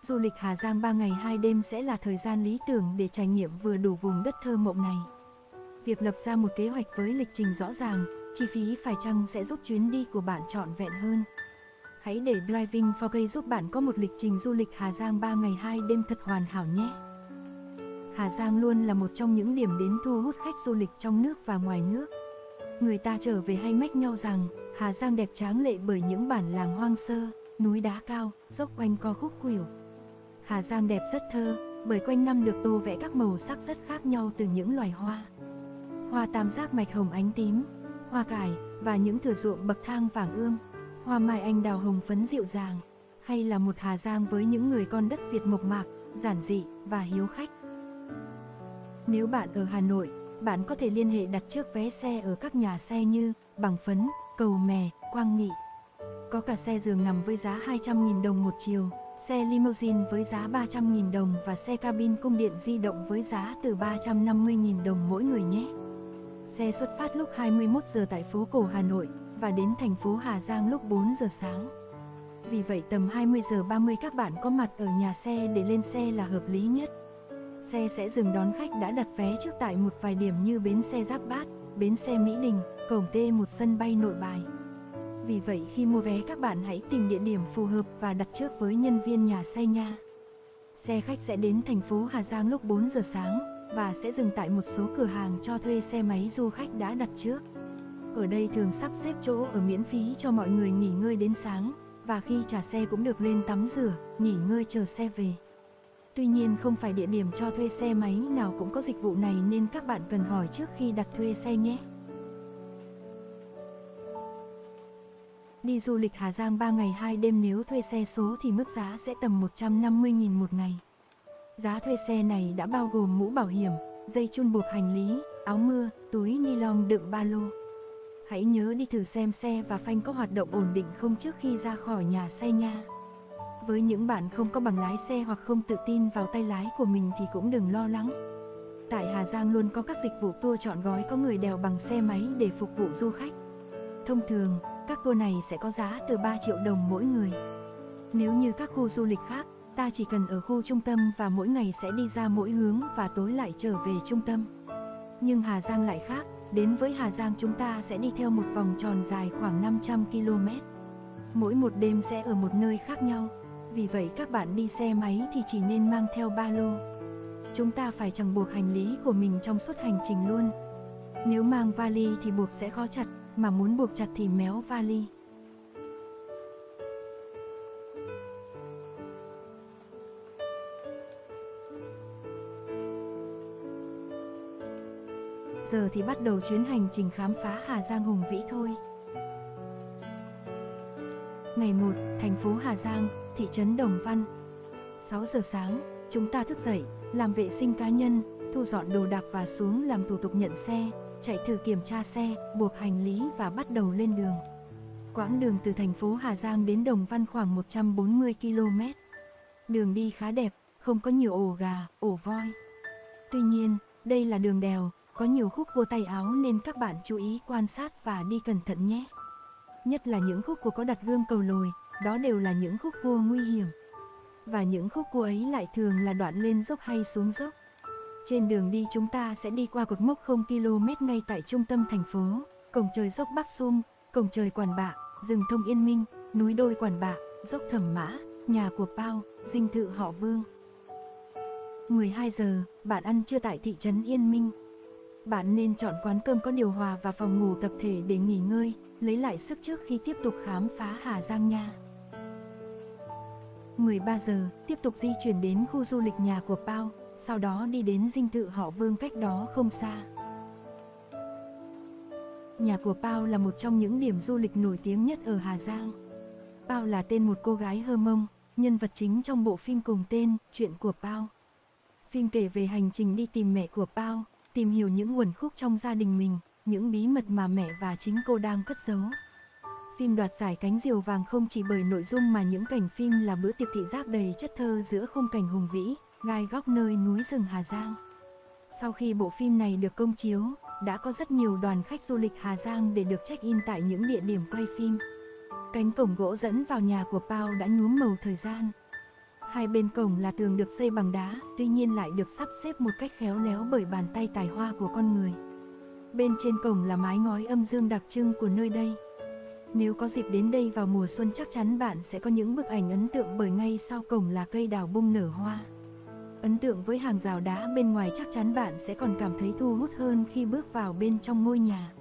Du lịch Hà Giang 3 ngày 2 đêm sẽ là thời gian lý tưởng để trải nghiệm vừa đủ vùng đất thơ mộng này. Việc lập ra một kế hoạch với lịch trình rõ ràng, chi phí phải chăng sẽ giúp chuyến đi của bạn trọn vẹn hơn. Hãy để Driving 4K giúp bạn có một lịch trình du lịch Hà Giang 3 ngày 2 đêm thật hoàn hảo nhé. Hà Giang luôn là một trong những điểm đến thu hút khách du lịch trong nước và ngoài nước. Người ta trở về hay mách nhau rằng Hà Giang đẹp tráng lệ bởi những bản làng hoang sơ, núi đá cao, dốc quanh co khúc khuỷu. Hà Giang đẹp rất thơ bởi quanh năm được tô vẽ các màu sắc rất khác nhau từ những loài hoa. Hoa tam giác mạch hồng ánh tím, hoa cải và những thửa ruộng bậc thang vàng ươm, hoa mai anh đào hồng phấn dịu dàng, hay là một Hà Giang với những người con đất Việt mộc mạc, giản dị và hiếu khách. Nếu bạn ở Hà Nội, bạn có thể liên hệ đặt trước vé xe ở các nhà xe như Bằng Phấn, Cầu Mè, Quang Nghị. Có cả xe giường nằm với giá 200.000 đồng một chiều, xe limousine với giá 300.000 đồng và xe cabin cung điện di động với giá từ 350.000 đồng mỗi người nhé. Xe xuất phát lúc 21 giờ tại phố cổ Hà Nội và đến thành phố Hà Giang lúc 4 giờ sáng. Vì vậy tầm 20 giờ 30 các bạn có mặt ở nhà xe để lên xe là hợp lý nhất. Xe sẽ dừng đón khách đã đặt vé trước tại một vài điểm như bến xe Giáp Bát, bến xe Mỹ Đình, cổng T1 sân bay Nội Bài. Vì vậy khi mua vé các bạn hãy tìm địa điểm phù hợp và đặt trước với nhân viên nhà xe nha. Xe khách sẽ đến thành phố Hà Giang lúc 4 giờ sáng và sẽ dừng tại một số cửa hàng cho thuê xe máy du khách đã đặt trước. Ở đây thường sắp xếp chỗ ở miễn phí cho mọi người nghỉ ngơi đến sáng, và khi trả xe cũng được lên tắm rửa, nghỉ ngơi chờ xe về. Tuy nhiên không phải địa điểm cho thuê xe máy nào cũng có dịch vụ này nên các bạn cần hỏi trước khi đặt thuê xe nhé. Đi du lịch Hà Giang 3 ngày 2 đêm nếu thuê xe số thì mức giá sẽ tầm 150.000 một ngày. Giá thuê xe này đã bao gồm mũ bảo hiểm, dây chun buộc hành lý, áo mưa, túi ni lông đựng ba lô. Hãy nhớ đi thử xem xe và phanh có hoạt động ổn định không trước khi ra khỏi nhà xe nha. Với những bạn không có bằng lái xe hoặc không tự tin vào tay lái của mình thì cũng đừng lo lắng. Tại Hà Giang luôn có các dịch vụ tour trọn gói có người đèo bằng xe máy để phục vụ du khách. Thông thường, các tour này sẽ có giá từ 3 triệu đồng mỗi người. Nếu như các khu du lịch khác, ta chỉ cần ở khu trung tâm và mỗi ngày sẽ đi ra mỗi hướng và tối lại trở về trung tâm. Nhưng Hà Giang lại khác, đến với Hà Giang chúng ta sẽ đi theo một vòng tròn dài khoảng 500 km. Mỗi một đêm sẽ ở một nơi khác nhau. Vì vậy các bạn đi xe máy thì chỉ nên mang theo ba lô. Chúng ta phải chẳng buộc hành lý của mình trong suốt hành trình luôn. Nếu mang vali thì buộc sẽ khó chặt, mà muốn buộc chặt thì méo vali. Giờ thì bắt đầu chuyến hành trình khám phá Hà Giang hùng vĩ thôi. Ngày 1, thành phố Hà Giang, thị trấn Đồng Văn. 6 giờ sáng, chúng ta thức dậy, làm vệ sinh cá nhân, thu dọn đồ đạc và xuống làm thủ tục nhận xe, chạy thử kiểm tra xe, buộc hành lý và bắt đầu lên đường. Quãng đường từ thành phố Hà Giang đến Đồng Văn khoảng 140 km. Đường đi khá đẹp, không có nhiều ổ gà, ổ voi. Tuy nhiên, đây là đường đèo, có nhiều khúc cua tay áo nên các bạn chú ý quan sát và đi cẩn thận nhé. Nhất là những khúc cua có đặt gương cầu lồi, đó đều là những khúc cua nguy hiểm. Và những khúc cua ấy lại thường là đoạn lên dốc hay xuống dốc. Trên đường đi chúng ta sẽ đi qua cột mốc 0 km ngay tại trung tâm thành phố, cổng trời dốc Bắc Sum, cổng trời Quản Bạ, rừng thông Yên Minh, núi đôi Quản Bạ, dốc Thẩm Mã, nhà của Pao, dinh thự họ Vương. 12 giờ, bạn ăn trưa tại thị trấn Yên Minh. Bạn nên chọn quán cơm có điều hòa và phòng ngủ tập thể để nghỉ ngơi, lấy lại sức trước khi tiếp tục khám phá Hà Giang nha. 13 giờ, tiếp tục di chuyển đến khu du lịch nhà của Pao, sau đó đi đến dinh thự họ Vương cách đó không xa. Nhà của Pao là một trong những điểm du lịch nổi tiếng nhất ở Hà Giang. Pao là tên một cô gái Hơ Mông, nhân vật chính trong bộ phim cùng tên, Chuyện của Pao. Phim kể về hành trình đi tìm mẹ của Pao, tìm hiểu những uẩn khúc trong gia đình mình, những bí mật mà mẹ và chính cô đang cất giấu. Phim đoạt giải cánh diều vàng không chỉ bởi nội dung mà những cảnh phim là bữa tiệc thị giác đầy chất thơ giữa khung cảnh hùng vĩ, gai góc nơi núi rừng Hà Giang. Sau khi bộ phim này được công chiếu, đã có rất nhiều đoàn khách du lịch Hà Giang để được check-in tại những địa điểm quay phim. Cánh cổng gỗ dẫn vào nhà của Pao đã nhuốm màu thời gian. Hai bên cổng là tường được xây bằng đá, tuy nhiên lại được sắp xếp một cách khéo léo bởi bàn tay tài hoa của con người. Bên trên cổng là mái ngói âm dương đặc trưng của nơi đây. Nếu có dịp đến đây vào mùa xuân chắc chắn bạn sẽ có những bức ảnh ấn tượng bởi ngay sau cổng là cây đào bung nở hoa. Ấn tượng với hàng rào đá bên ngoài chắc chắn bạn sẽ còn cảm thấy thu hút hơn khi bước vào bên trong ngôi nhà.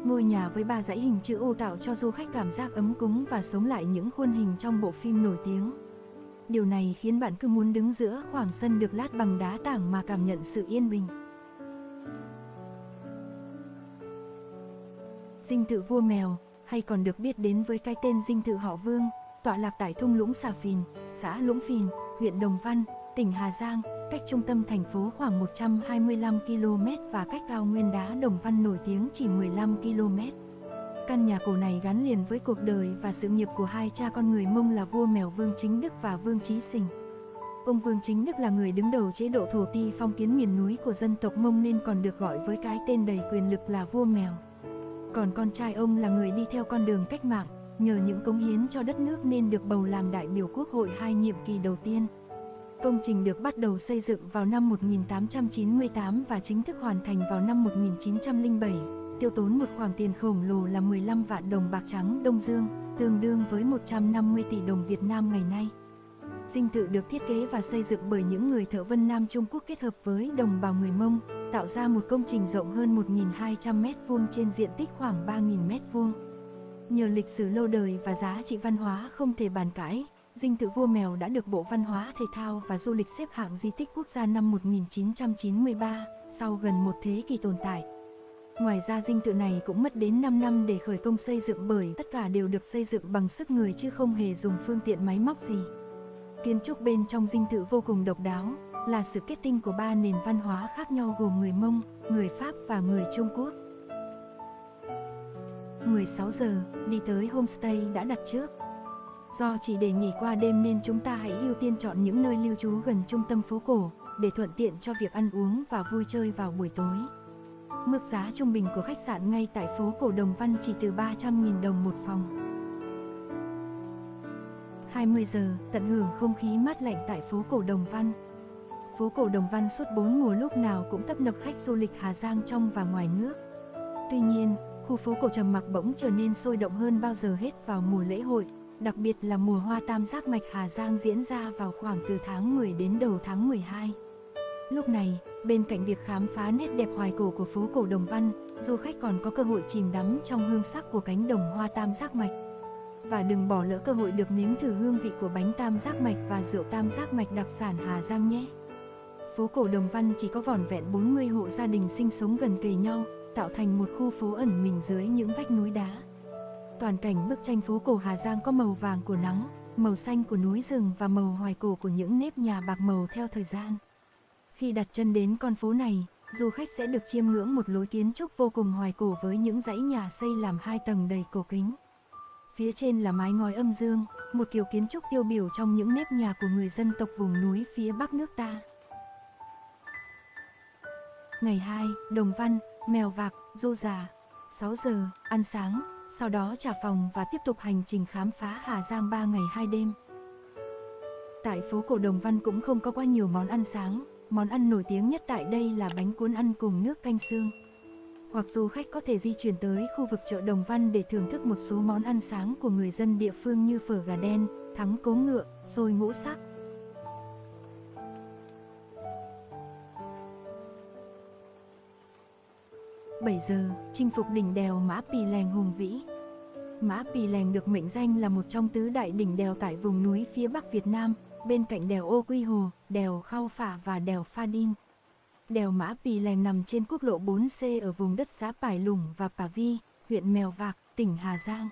Ngôi nhà với 3 dãy hình chữ O tạo cho du khách cảm giác ấm cúng và sống lại những khuôn hình trong bộ phim nổi tiếng. Điều này khiến bạn cứ muốn đứng giữa khoảng sân được lát bằng đá tảng mà cảm nhận sự yên bình. Dinh thự vua mèo, hay còn được biết đến với cái tên dinh thự họ Vương, tọa lạc tại thung lũng Xà Phìn, xã Lũng Phìn, huyện Đồng Văn, tỉnh Hà Giang, cách trung tâm thành phố khoảng 125 km và cách cao nguyên đá Đồng Văn nổi tiếng chỉ 15 km. Căn nhà cổ này gắn liền với cuộc đời và sự nghiệp của hai cha con người Mông là vua mèo Vương Chính Đức và Vương Chí Sình. Ông Vương Chính Đức là người đứng đầu chế độ thổ ti phong kiến miền núi của dân tộc Mông nên còn được gọi với cái tên đầy quyền lực là vua mèo. Còn con trai ông là người đi theo con đường cách mạng, nhờ những cống hiến cho đất nước nên được bầu làm đại biểu quốc hội 2 nhiệm kỳ đầu tiên. Công trình được bắt đầu xây dựng vào năm 1898 và chính thức hoàn thành vào năm 1907, tiêu tốn một khoản tiền khổng lồ là 15 vạn đồng bạc trắng Đông Dương, tương đương với 150 tỷ đồng Việt Nam ngày nay. Dinh thự được thiết kế và xây dựng bởi những người thợ Vân Nam Trung Quốc kết hợp với đồng bào người Mông, tạo ra một công trình rộng hơn 1.200 m² trên diện tích khoảng 3.000 m². Nhờ lịch sử lâu đời và giá trị văn hóa không thể bàn cãi, dinh thự vua mèo đã được Bộ Văn hóa Thể thao và Du lịch xếp hạng di tích quốc gia năm 1993, sau gần một thế kỷ tồn tại. Ngoài ra dinh thự này cũng mất đến 5 năm để khởi công xây dựng bởi tất cả đều được xây dựng bằng sức người chứ không hề dùng phương tiện máy móc gì. Kiến trúc bên trong dinh thự vô cùng độc đáo, là sự kết tinh của 3 nền văn hóa khác nhau gồm người Mông, người Pháp và người Trung Quốc. 16 giờ, đi tới homestay đã đặt trước. Do chỉ để nghỉ qua đêm nên chúng ta hãy ưu tiên chọn những nơi lưu trú gần trung tâm phố cổ, để thuận tiện cho việc ăn uống và vui chơi vào buổi tối. Mức giá trung bình của khách sạn ngay tại phố cổ Đồng Văn chỉ từ 300.000 đồng một phòng. 20 giờ, tận hưởng không khí mát lạnh tại phố cổ Đồng Văn. Phố cổ Đồng Văn suốt 4 mùa lúc nào cũng tấp nập khách du lịch Hà Giang trong và ngoài nước. Tuy nhiên, khu phố cổ Trầm Mặc bỗng trở nên sôi động hơn bao giờ hết vào mùa lễ hội, đặc biệt là mùa hoa tam giác mạch Hà Giang diễn ra vào khoảng từ tháng 10 đến đầu tháng 12. Lúc này, bên cạnh việc khám phá nét đẹp hoài cổ của phố cổ Đồng Văn, du khách còn có cơ hội chìm đắm trong hương sắc của cánh đồng hoa tam giác mạch. Và đừng bỏ lỡ cơ hội được nếm thử hương vị của bánh tam giác mạch và rượu tam giác mạch đặc sản Hà Giang nhé. Phố cổ Đồng Văn chỉ có vỏn vẹn 40 hộ gia đình sinh sống gần kề nhau, tạo thành một khu phố ẩn mình dưới những vách núi đá. Toàn cảnh bức tranh phố cổ Hà Giang có màu vàng của nắng, màu xanh của núi rừng và màu hoài cổ của những nếp nhà bạc màu theo thời gian. Khi đặt chân đến con phố này, du khách sẽ được chiêm ngưỡng một lối kiến trúc vô cùng hoài cổ với những dãy nhà xây làm 2 tầng đầy cổ kính. Phía trên là mái ngói âm dương, một kiểu kiến trúc tiêu biểu trong những nếp nhà của người dân tộc vùng núi phía bắc nước ta. Ngày 2, Đồng Văn, Mèo Vạc, Dô Già. 6 giờ, ăn sáng, sau đó trả phòng và tiếp tục hành trình khám phá Hà Giang 3 ngày 2 đêm. Tại phố cổ Đồng Văn cũng không có quá nhiều món ăn sáng, món ăn nổi tiếng nhất tại đây là bánh cuốn ăn cùng nước canh xương. Hoặc du khách có thể di chuyển tới khu vực chợ Đồng Văn để thưởng thức một số món ăn sáng của người dân địa phương như phở gà đen, thắng cố ngựa, xôi ngũ sắc. 7 giờ, chinh phục đỉnh đèo Mã Pì Lèng hùng vĩ. Mã Pì Lèng được mệnh danh là một trong tứ đại đỉnh đèo tại vùng núi phía Bắc Việt Nam, bên cạnh đèo Ô Quy Hồ, đèo Khao Phả và đèo Pha Đin. Đèo Mã Pì Lèng nằm trên quốc lộ 4C ở vùng đất xã Pải Lủng và Pả Vi, huyện Mèo Vạc, tỉnh Hà Giang.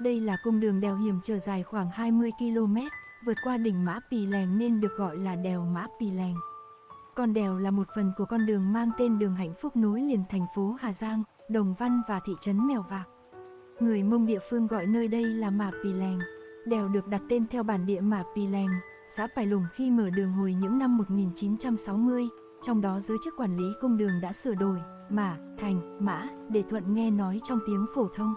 Đây là cung đường đèo hiểm trở dài khoảng 20 km, vượt qua đỉnh Mã Pì Lèng nên được gọi là đèo Mã Pì Lèng. Con đèo là một phần của con đường mang tên đường hạnh phúc nối liền thành phố Hà Giang, Đồng Văn và thị trấn Mèo Vạc. Người Mông địa phương gọi nơi đây là Mã Pì Lèng. Đèo được đặt tên theo bản địa Mã Pì Lèng, xã Pải Lủng khi mở đường hồi những năm 1960, trong đó giới chức quản lý cung đường đã sửa đổi Mã thành Mã để thuận nghe nói trong tiếng phổ thông.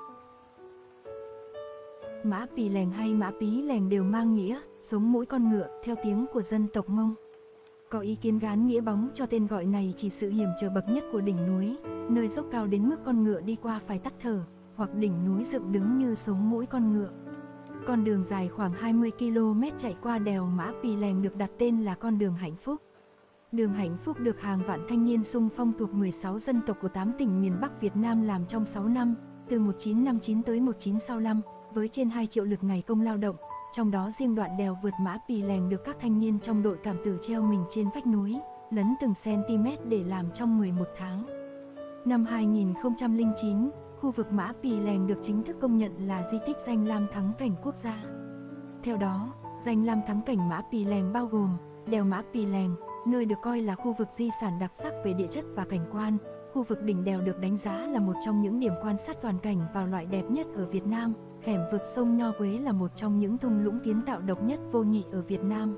Mã Pì Lèng hay Mã Pí Lèng đều mang nghĩa sống mũi con ngựa theo tiếng của dân tộc Mông. Có ý kiến gán nghĩa bóng cho tên gọi này chỉ sự hiểm trở bậc nhất của đỉnh núi, nơi dốc cao đến mức con ngựa đi qua phải tắt thở, hoặc đỉnh núi dựng đứng như sống mũi con ngựa. Con đường dài khoảng 20 km chạy qua đèo Mã Pì Lèng được đặt tên là con đường hạnh phúc. Đường hạnh phúc được hàng vạn thanh niên xung phong thuộc 16 dân tộc của 8 tỉnh miền Bắc Việt Nam làm trong 6 năm, từ 1959 tới 1965, với trên 2 triệu lượt ngày công lao động. Trong đó riêng đoạn đèo vượt Mã Pì Lèng được các thanh niên trong đội cảm tử treo mình trên vách núi, lấn từng cm để làm trong 11 tháng. Năm 2009, khu vực Mã Pì Lèng được chính thức công nhận là di tích danh lam thắng cảnh quốc gia. Theo đó, danh lam thắng cảnh Mã Pì Lèng bao gồm đèo Mã Pì Lèng, nơi được coi là khu vực di sản đặc sắc về địa chất và cảnh quan. Khu vực đỉnh đèo được đánh giá là một trong những điểm quan sát toàn cảnh vào loại đẹp nhất ở Việt Nam. Hẻm vực sông Nho Quế là một trong những thung lũng kiến tạo độc nhất vô nhị ở Việt Nam.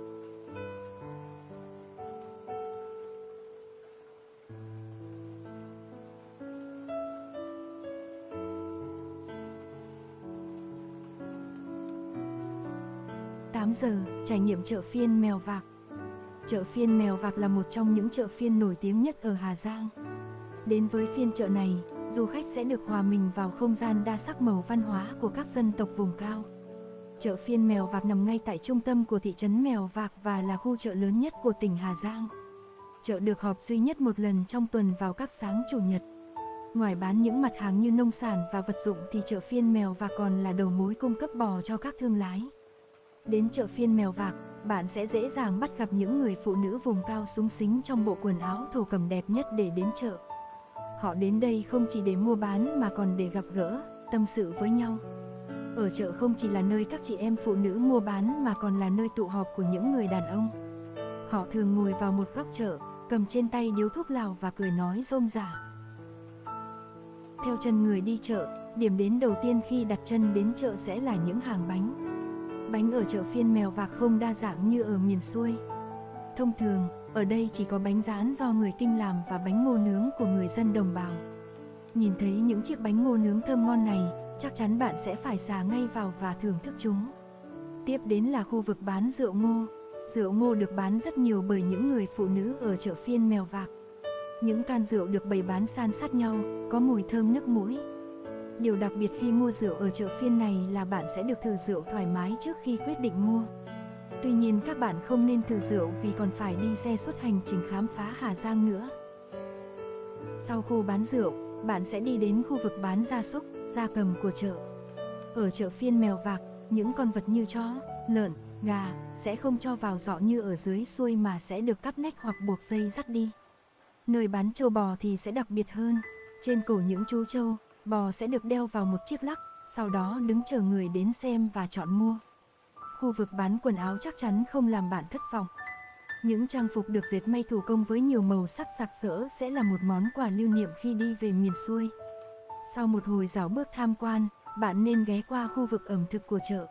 Tám giờ, trải nghiệm chợ phiên Mèo Vạc. Chợ phiên Mèo Vạc là một trong những chợ phiên nổi tiếng nhất ở Hà Giang. Đến với phiên chợ này, du khách sẽ được hòa mình vào không gian đa sắc màu văn hóa của các dân tộc vùng cao. Chợ phiên Mèo Vạc nằm ngay tại trung tâm của thị trấn Mèo Vạc và là khu chợ lớn nhất của tỉnh Hà Giang. Chợ được họp duy nhất một lần trong tuần vào các sáng Chủ nhật. Ngoài bán những mặt hàng như nông sản và vật dụng thì chợ phiên Mèo Vạc còn là đầu mối cung cấp bò cho các thương lái. Đến chợ phiên Mèo Vạc, bạn sẽ dễ dàng bắt gặp những người phụ nữ vùng cao xúng xính trong bộ quần áo thổ cẩm đẹp nhất để đến chợ. Họ đến đây không chỉ để mua bán mà còn để gặp gỡ, tâm sự với nhau. Ở chợ không chỉ là nơi các chị em phụ nữ mua bán mà còn là nơi tụ họp của những người đàn ông. Họ thường ngồi vào một góc chợ, cầm trên tay điếu thuốc lào và cười nói rôm rả. Theo chân người đi chợ, điểm đến đầu tiên khi đặt chân đến chợ sẽ là những hàng bánh. Bánh ở chợ phiên Mèo Vạc không đa dạng như ở miền xuôi. Thông thường, ở đây chỉ có bánh rán do người Kinh làm và bánh ngô nướng của người dân đồng bào. Nhìn thấy những chiếc bánh ngô nướng thơm ngon này, chắc chắn bạn sẽ phải sà ngay vào và thưởng thức chúng. Tiếp đến là khu vực bán rượu ngô. Rượu ngô được bán rất nhiều bởi những người phụ nữ ở chợ phiên Mèo Vạc. Những can rượu được bày bán san sát nhau, có mùi thơm nức mũi. Điều đặc biệt khi mua rượu ở chợ phiên này là bạn sẽ được thử rượu thoải mái trước khi quyết định mua. Tuy nhiên các bạn không nên thử rượu vì còn phải đi xe suốt hành trình khám phá Hà Giang nữa. Sau khu bán rượu, bạn sẽ đi đến khu vực bán gia súc, gia cầm của chợ. Ở chợ phiên Mèo Vạc, những con vật như chó, lợn, gà sẽ không cho vào giỏ như ở dưới xuôi mà sẽ được cắp nách hoặc buộc dây dắt đi. Nơi bán trâu bò thì sẽ đặc biệt hơn. Trên cổ những chú trâu, bò sẽ được đeo vào một chiếc lắc, sau đó đứng chờ người đến xem và chọn mua. Khu vực bán quần áo chắc chắn không làm bạn thất vọng. Những trang phục được dệt may thủ công với nhiều màu sắc sặc sỡ sẽ là một món quà lưu niệm khi đi về miền xuôi. Sau một hồi dạo bước tham quan, bạn nên ghé qua khu vực ẩm thực của chợ.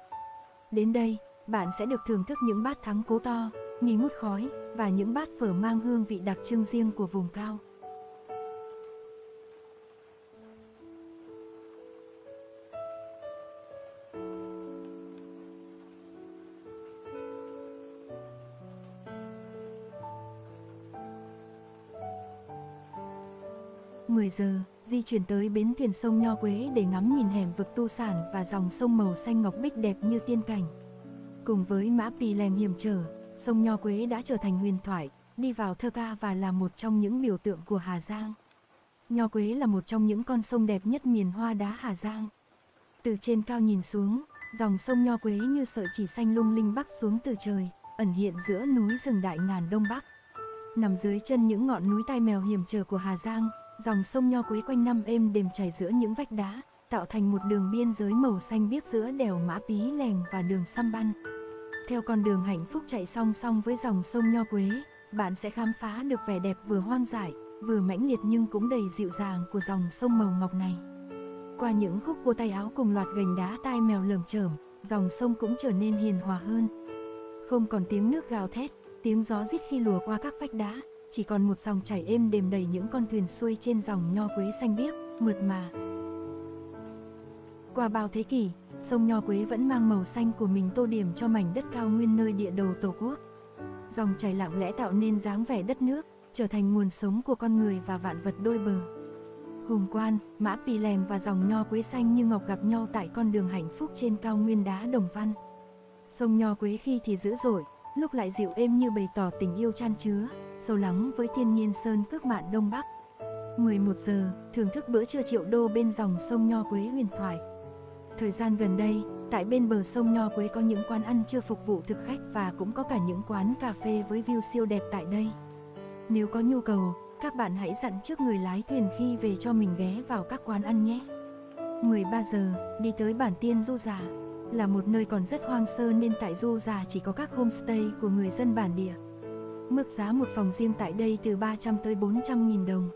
Đến đây, bạn sẽ được thưởng thức những bát thắng cố to, nghi ngút khói và những bát phở mang hương vị đặc trưng riêng của vùng cao. Mười giờ, di chuyển tới bến thuyền sông Nho Quế để ngắm nhìn hẻm vực tu sản và dòng sông màu xanh ngọc bích đẹp như tiên cảnh. Cùng với Mã Pì Lèng hiểm trở, sông Nho Quế đã trở thành huyền thoại, đi vào thơ ca và là một trong những biểu tượng của Hà Giang. Nho Quế là một trong những con sông đẹp nhất miền Hoa Đá Hà Giang. Từ trên cao nhìn xuống, dòng sông Nho Quế như sợi chỉ xanh lung linh bắc xuống từ trời, ẩn hiện giữa núi rừng Đại Ngàn Đông Bắc. Nằm dưới chân những ngọn núi Tai Mèo hiểm trở của Hà Giang, dòng sông Nho Quế quanh năm êm đềm chảy giữa những vách đá, tạo thành một đường biên giới màu xanh biếc giữa đèo Mã Pí Lèng và đường Săm Băn. Theo con đường hạnh phúc chạy song song với dòng sông Nho Quế, bạn sẽ khám phá được vẻ đẹp vừa hoang dại, vừa mãnh liệt nhưng cũng đầy dịu dàng của dòng sông màu ngọc này. Qua những khúc cua tay áo cùng loạt gành đá Tai Mèo lởm chởm, dòng sông cũng trở nên hiền hòa hơn. Không còn tiếng nước gào thét, tiếng gió rít khi lùa qua các vách đá, chỉ còn một dòng chảy êm đềm đầy những con thuyền xuôi trên dòng Nho Quế xanh biếc, mượt mà. Qua bao thế kỷ, sông Nho Quế vẫn mang màu xanh của mình tô điểm cho mảnh đất cao nguyên nơi địa đầu Tổ quốc. Dòng chảy lặng lẽ tạo nên dáng vẻ đất nước, trở thành nguồn sống của con người và vạn vật đôi bờ. Hùng Quan, Mã Pì Lèng và dòng Nho Quế xanh như ngọc gặp nhau tại con đường hạnh phúc trên cao nguyên đá Đồng Văn. Sông Nho Quế khi thì dữ dội, lúc lại dịu êm như bày tỏ tình yêu chan chứa, sâu lắng với thiên nhiên sơn cước mạn Đông Bắc. 11 giờ, thưởng thức bữa trưa triệu đô bên dòng sông Nho Quế huyền thoại. Thời gian gần đây, tại bên bờ sông Nho Quế có những quán ăn trưa phục vụ thực khách và cũng có cả những quán cà phê với view siêu đẹp tại đây. Nếu có nhu cầu, các bạn hãy dặn trước người lái thuyền khi về cho mình ghé vào các quán ăn nhé. 13 giờ, đi tới Bản Tiên Du Già. Là một nơi còn rất hoang sơ nên tại Du Già chỉ có các homestay của người dân bản địa. Mức giá một phòng riêng tại đây từ 300 tới 400.000 đồng.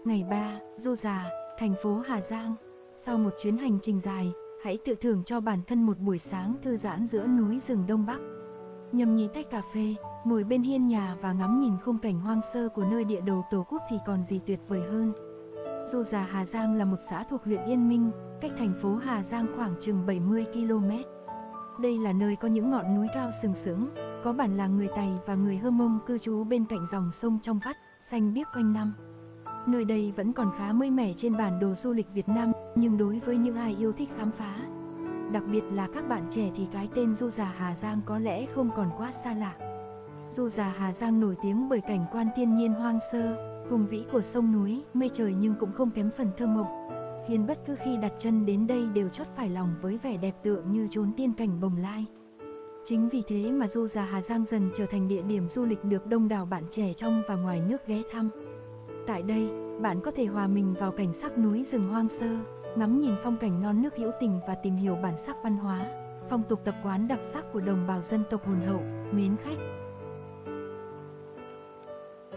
Ngày 3, Du Già, thành phố Hà Giang. Sau một chuyến hành trình dài, hãy tự thưởng cho bản thân một buổi sáng thư giãn giữa núi rừng Đông Bắc. Nhâm nhi tách cà phê, ngồi bên hiên nhà và ngắm nhìn khung cảnh hoang sơ của nơi địa đầu Tổ quốc thì còn gì tuyệt vời hơn. Du Già Hà Giang là một xã thuộc huyện Yên Minh, cách thành phố Hà Giang khoảng chừng 70 km. Đây là nơi có những ngọn núi cao sừng sững, có bản làng người Tày và người Hơ Mông cư trú bên cạnh dòng sông trong vắt, xanh biếc quanh năm. Nơi đây vẫn còn khá mới mẻ trên bản đồ du lịch Việt Nam, nhưng đối với những ai yêu thích khám phá, đặc biệt là các bạn trẻ thì cái tên Du Già Hà Giang có lẽ không còn quá xa lạ. Du Già Hà Giang nổi tiếng bởi cảnh quan thiên nhiên hoang sơ, hùng vĩ của sông núi, mây trời nhưng cũng không kém phần thơ mộng, khiến bất cứ khi đặt chân đến đây đều chót phải lòng với vẻ đẹp tựa như chốn tiên cảnh bồng lai. Chính vì thế mà Du Già Hà Giang dần trở thành địa điểm du lịch được đông đảo bạn trẻ trong và ngoài nước ghé thăm. Tại đây, bạn có thể hòa mình vào cảnh sắc núi rừng hoang sơ, ngắm nhìn phong cảnh non nước hữu tình và tìm hiểu bản sắc văn hóa, phong tục tập quán đặc sắc của đồng bào dân tộc hồn hậu, mến khách.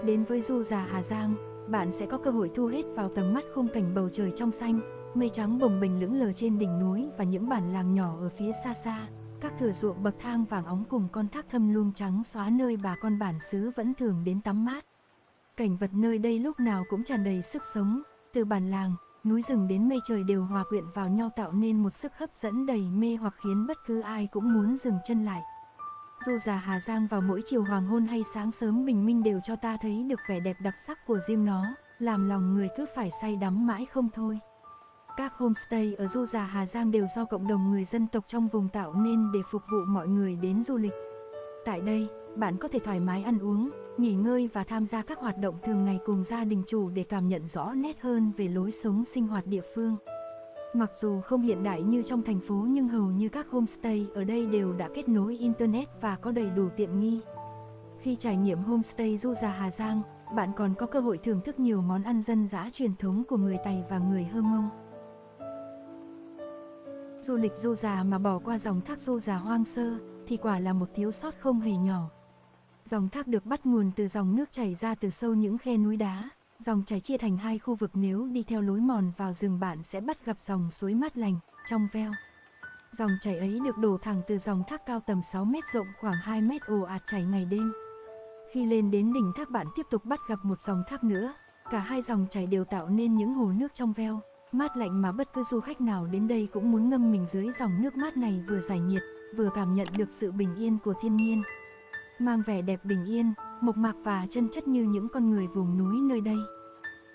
Đến với Du Già Hà Giang, bạn sẽ có cơ hội thu hết vào tầm mắt khung cảnh bầu trời trong xanh, mây trắng bồng bềnh lững lờ trên đỉnh núi và những bản làng nhỏ ở phía xa xa, các thửa ruộng bậc thang vàng óng cùng con thác thâm luông trắng xóa nơi bà con bản xứ vẫn thường đến tắm mát. Cảnh vật nơi đây lúc nào cũng tràn đầy sức sống, từ bản làng, núi rừng đến mây trời đều hòa quyện vào nhau tạo nên một sức hấp dẫn đầy mê hoặc khiến bất cứ ai cũng muốn dừng chân lại. Du Già Hà Giang vào mỗi chiều hoàng hôn hay sáng sớm bình minh đều cho ta thấy được vẻ đẹp đặc sắc của riêng nó, làm lòng người cứ phải say đắm mãi không thôi. Các homestay ở Du Già Hà Giang đều do cộng đồng người dân tộc trong vùng tạo nên để phục vụ mọi người đến du lịch. Tại đây, bạn có thể thoải mái ăn uống, nghỉ ngơi và tham gia các hoạt động thường ngày cùng gia đình chủ để cảm nhận rõ nét hơn về lối sống sinh hoạt địa phương. Mặc dù không hiện đại như trong thành phố nhưng hầu như các homestay ở đây đều đã kết nối Internet và có đầy đủ tiện nghi. Khi trải nghiệm homestay Du Già Hà Giang, bạn còn có cơ hội thưởng thức nhiều món ăn dân dã truyền thống của người Tày và người Hơ Mông. Du lịch Du Già mà bỏ qua dòng thác Du Già hoang sơ thì quả là một thiếu sót không hề nhỏ. Dòng thác được bắt nguồn từ dòng nước chảy ra từ sâu những khe núi đá. Dòng chảy chia thành hai khu vực, nếu đi theo lối mòn vào rừng bạn sẽ bắt gặp dòng suối mát lành, trong veo. Dòng chảy ấy được đổ thẳng từ dòng thác cao tầm 6 mét rộng khoảng 2 mét ồ ạt chảy ngày đêm. Khi lên đến đỉnh thác bạn tiếp tục bắt gặp một dòng thác nữa. Cả hai dòng chảy đều tạo nên những hồ nước trong veo, mát lạnh mà bất cứ du khách nào đến đây cũng muốn ngâm mình dưới dòng nước mát này, vừa giải nhiệt, vừa cảm nhận được sự bình yên của thiên nhiên. Mang vẻ đẹp bình yên, mộc mạc và chân chất như những con người vùng núi nơi đây.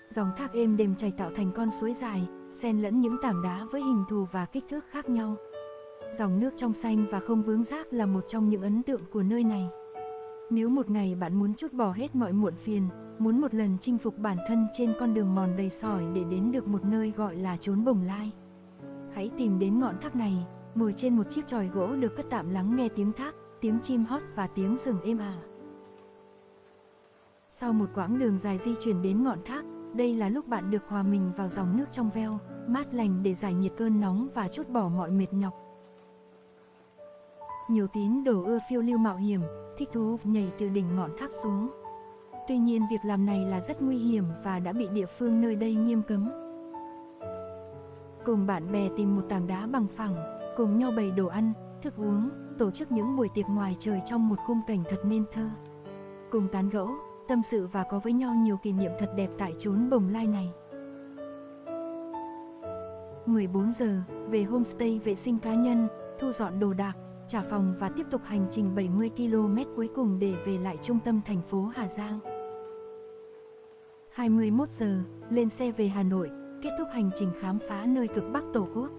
Dòng thác êm đềm chảy tạo thành con suối dài, xen lẫn những tảng đá với hình thù và kích thước khác nhau. Dòng nước trong xanh và không vướng rác là một trong những ấn tượng của nơi này. Nếu một ngày bạn muốn trút bỏ hết mọi muộn phiền, muốn một lần chinh phục bản thân trên con đường mòn đầy sỏi để đến được một nơi gọi là chốn bồng lai, hãy tìm đến ngọn thác này, ngồi trên một chiếc chòi gỗ được cất tạm lắng nghe tiếng thác, tiếng chim hót và tiếng rừng êm ả. Sau một quãng đường dài di chuyển đến ngọn thác, Đây là lúc bạn được hòa mình vào dòng nước trong veo, mát lành để giải nhiệt cơn nóng và trút bỏ mọi mệt nhọc. Nhiều tín đồ ưa phiêu lưu mạo hiểm, thích thú nhảy từ đỉnh ngọn thác xuống. Tuy nhiên việc làm này là rất nguy hiểm và đã bị địa phương nơi đây nghiêm cấm. Cùng bạn bè tìm một tảng đá bằng phẳng, cùng nhau bày đồ ăn, thức uống, tổ chức những buổi tiệc ngoài trời trong một khung cảnh thật nên thơ. Cùng tán gẫu, tâm sự và có với nhau nhiều kỷ niệm thật đẹp tại chốn bồng lai này. 14 giờ, về homestay vệ sinh cá nhân, thu dọn đồ đạc, trả phòng và tiếp tục hành trình 70 km cuối cùng để về lại trung tâm thành phố Hà Giang. 21 giờ, lên xe về Hà Nội, kết thúc hành trình khám phá nơi cực Bắc Tổ quốc.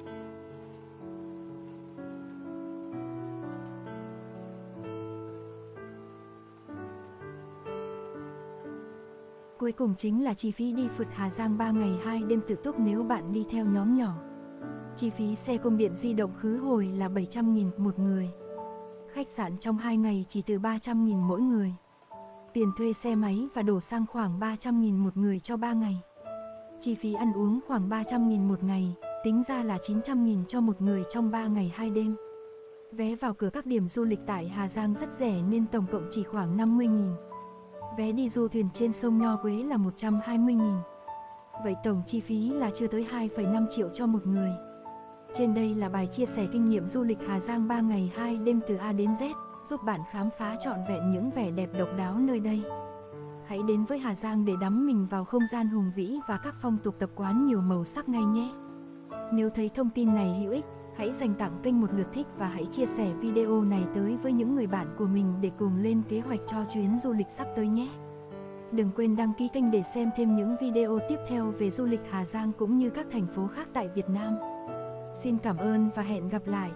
Cuối cùng chính là chi phí đi phượt Hà Giang 3 ngày 2 đêm tự túc nếu bạn đi theo nhóm nhỏ. Chi phí xe công điện di động khứ hồi là 700.000 một người. Khách sạn trong 2 ngày chỉ từ 300.000 mỗi người. Tiền thuê xe máy và đổ xăng khoảng 300.000 một người cho 3 ngày. Chi phí ăn uống khoảng 300.000 một ngày, tính ra là 900.000 cho một người trong 3 ngày 2 đêm. Vé vào cửa các điểm du lịch tại Hà Giang rất rẻ nên tổng cộng chỉ khoảng 50.000. Vé đi du thuyền trên sông Nho Quế là 120.000. Vậy tổng chi phí là chưa tới 2,5 triệu cho một người. Trên đây là bài chia sẻ kinh nghiệm du lịch Hà Giang 3 ngày 2 đêm từ A đến Z, giúp bạn khám phá trọn vẹn những vẻ đẹp độc đáo nơi đây. Hãy đến với Hà Giang để đắm mình vào không gian hùng vĩ và các phong tục tập quán nhiều màu sắc ngay nhé. Nếu thấy thông tin này hữu ích, hãy dành tặng kênh một lượt thích và hãy chia sẻ video này tới với những người bạn của mình để cùng lên kế hoạch cho chuyến du lịch sắp tới nhé. Đừng quên đăng ký kênh để xem thêm những video tiếp theo về du lịch Hà Giang cũng như các thành phố khác tại Việt Nam. Xin cảm ơn và hẹn gặp lại.